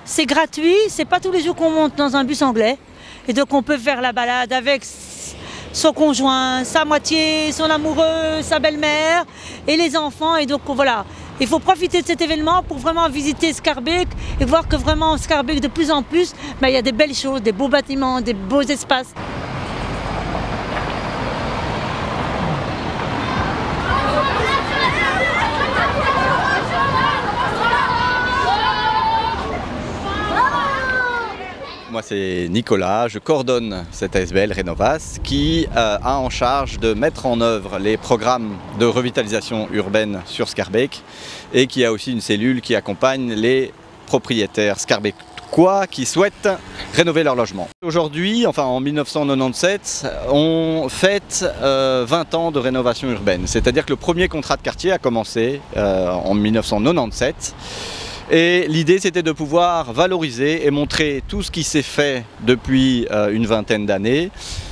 c'est gratuit, c'est pas tous les jours qu'on monte dans un bus anglais. Et donc on peut faire la balade avec son conjoint, sa moitié, son amoureux, sa belle-mère et les enfants. Et donc voilà, il faut profiter de cet événement pour vraiment visiter Schaerbeek et voir que vraiment Schaerbeek de plus en plus, il y a des belles choses, des beaux bâtiments, des beaux espaces. Moi c'est Nicolas, je coordonne cette ASBL Renovas qui a en charge de mettre en œuvre les programmes de revitalisation urbaine sur Schaerbeek et qui a aussi une cellule qui accompagne les propriétaires schaerbeekois qui souhaitent rénover leur logement. Aujourd'hui, enfin en 1997, on fête 20 ans de rénovation urbaine, c'est-à-dire que le premier contrat de quartier a commencé en 1997. Et l'idée c'était de pouvoir valoriser et montrer tout ce qui s'est fait depuis une vingtaine d'années,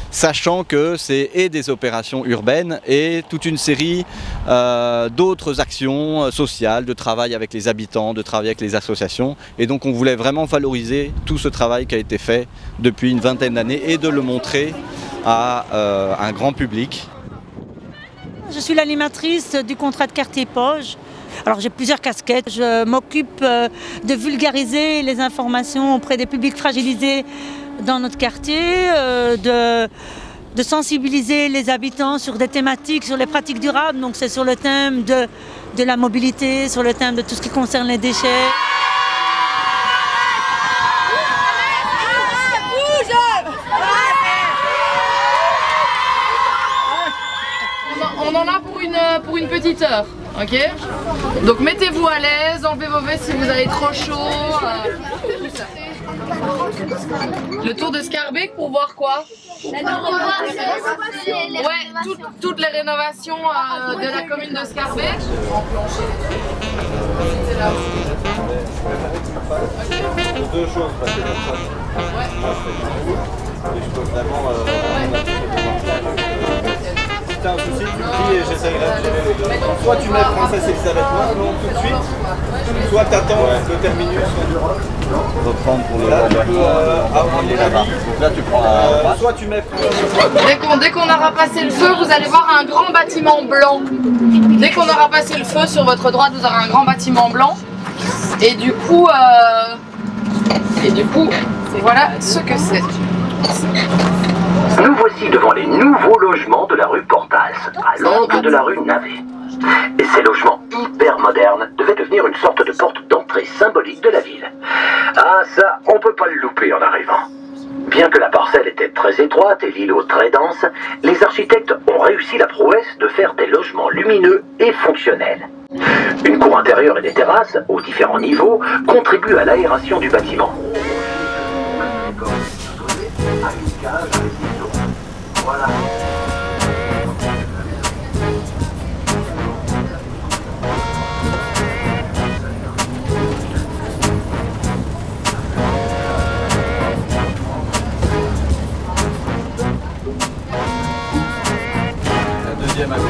sachant que c'est et des opérations urbaines et toute une série d'autres actions sociales, de travail avec les habitants, de travail avec les associations. Et donc on voulait vraiment valoriser tout ce travail qui a été fait depuis une vingtaine d'années et de le montrer à un grand public. Je suis l'animatrice du contrat de quartier Poge. Alors j'ai plusieurs casquettes, je m'occupe de vulgariser les informations auprès des publics fragilisés dans notre quartier, de sensibiliser les habitants sur des thématiques, sur les pratiques durables, donc c'est sur le thème de la mobilité, sur le thème de tout ce qui concerne les déchets. On en a pour une petite heure. Ok, donc mettez-vous à l'aise, enlevez vos vestes si vous avez trop chaud. Le tour de Schaerbeek pour voir quoi? Ouais, toutes les rénovations de la commune de Schaerbeek. Deux choses, parce que je peux vraiment si t'as un souci, tu me dis et j'essaierai de gérer les deux. Soit tu mets Princesse Elisabeth non tout de suite, soit t'attends le terminus. Reprendre pour le là tu prends soit tu mets dès qu'on aura passé le feu, vous allez voir un grand bâtiment blanc. Dès qu'on aura passé le feu, sur votre droite, vous aurez un grand bâtiment blanc. Et du coup, voilà ce que c'est. Nous voici devant les nouveaux logements de la rue Portas, à l'angle de la rue Navet. Et ces logements hyper modernes devaient devenir une sorte de porte d'entrée symbolique de la ville. Ah ça, on peut pas le louper en arrivant. Bien que la parcelle était très étroite et l'îlot très dense, les architectes ont réussi la prouesse de faire des logements lumineux et fonctionnels. Une cour intérieure et des terrasses, aux différents niveaux, contribuent à l'aération du bâtiment. Voilà. La deuxième à gauche.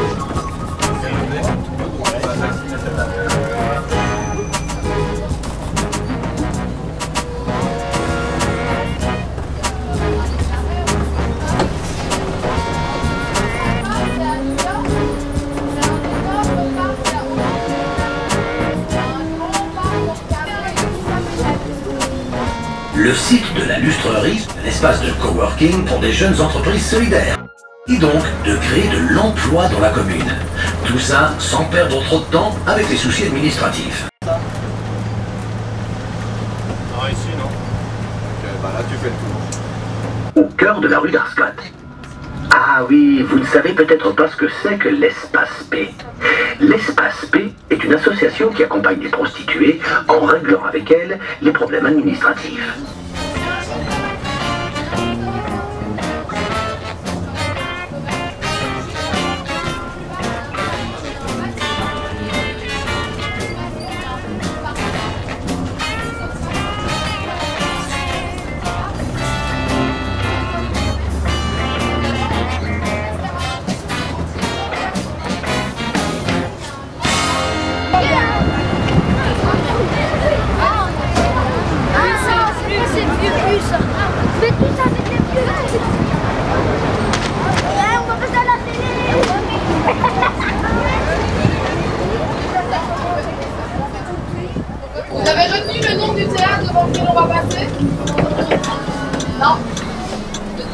Le site de la Lustrerie, un espace de coworking pour des jeunes entreprises solidaires. Et donc de créer de l'emploi dans la commune. Tout ça sans perdre trop de temps avec les soucis administratifs. Ah ici non. Ok, bah là tu fais le tour. Au cœur de la rue d'Arscott. Ah oui, vous ne savez peut-être pas ce que c'est que l'Espace P. L'Espace P est une association qui accompagne les prostituées en réglant avec elles les problèmes administratifs.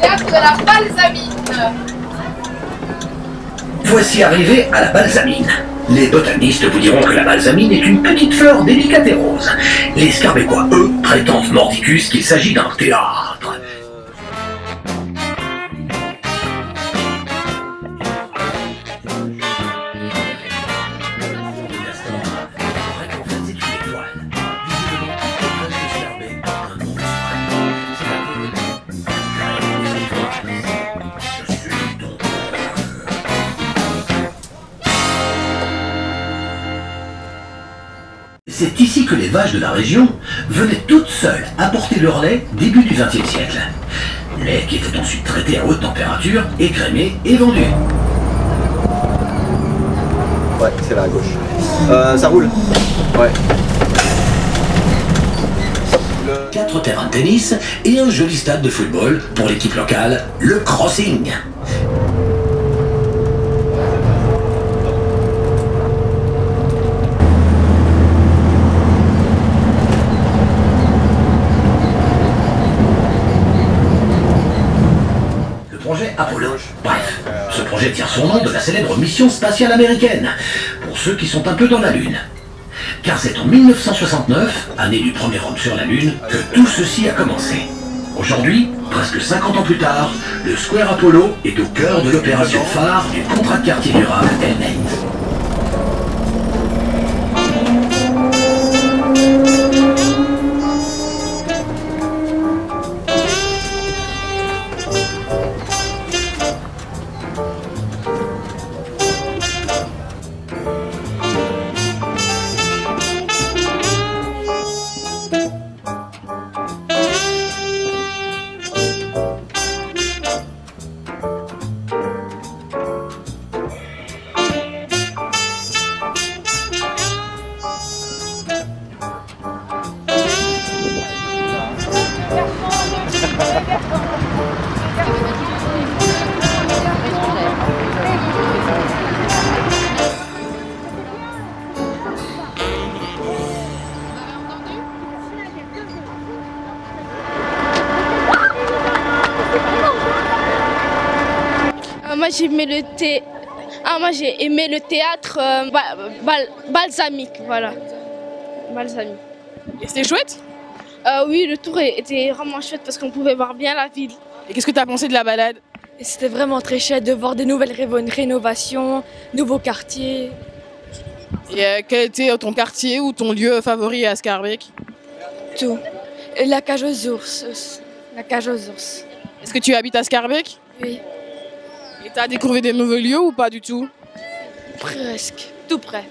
théâtre de la Balsamine. Voici arrivé à la balsamine. Les botanistes vous diront que la balsamine est une petite fleur délicate et rose. Les Scarbécois, eux, prétendent mordicus qu'il s'agit d'un théâtre. C'est ici que les vaches de la région venaient toutes seules apporter leur lait début du XXe siècle. Lait qui était ensuite traité à haute température, écrémé et vendu. Ouais, c'est là à gauche. Ça roule. Ouais. 4 terrains de tennis et un joli stade de football pour l'équipe locale, le Crossing. Projet Apollo. Bref, ce projet tire son nom de la célèbre mission spatiale américaine, pour ceux qui sont un peu dans la Lune. Car c'est en 1969, année du premier homme sur la Lune, que tout ceci a commencé. Aujourd'hui, presque 50 ans plus tard, le Square Apollo est au cœur de l'opération phare du contrat de quartier durable LNET. Moi j'ai aimé le théâtre balsamique, voilà. Balsamique. Et c'était chouette? Oui, le tour était vraiment chouette parce qu'on pouvait voir bien la ville. Et qu'est-ce que tu as pensé de la balade? C'était vraiment très chouette de voir des nouvelles rénovations, nouveaux quartiers. Et quel était ton quartier ou ton lieu favori à Scarbeck? Tout. Et la cage aux ours. La cage aux ours. Est-ce que tu habites à Scarbeck? Oui. Et tu as découvert des nouveaux lieux ou pas du tout? Presque. Tout près.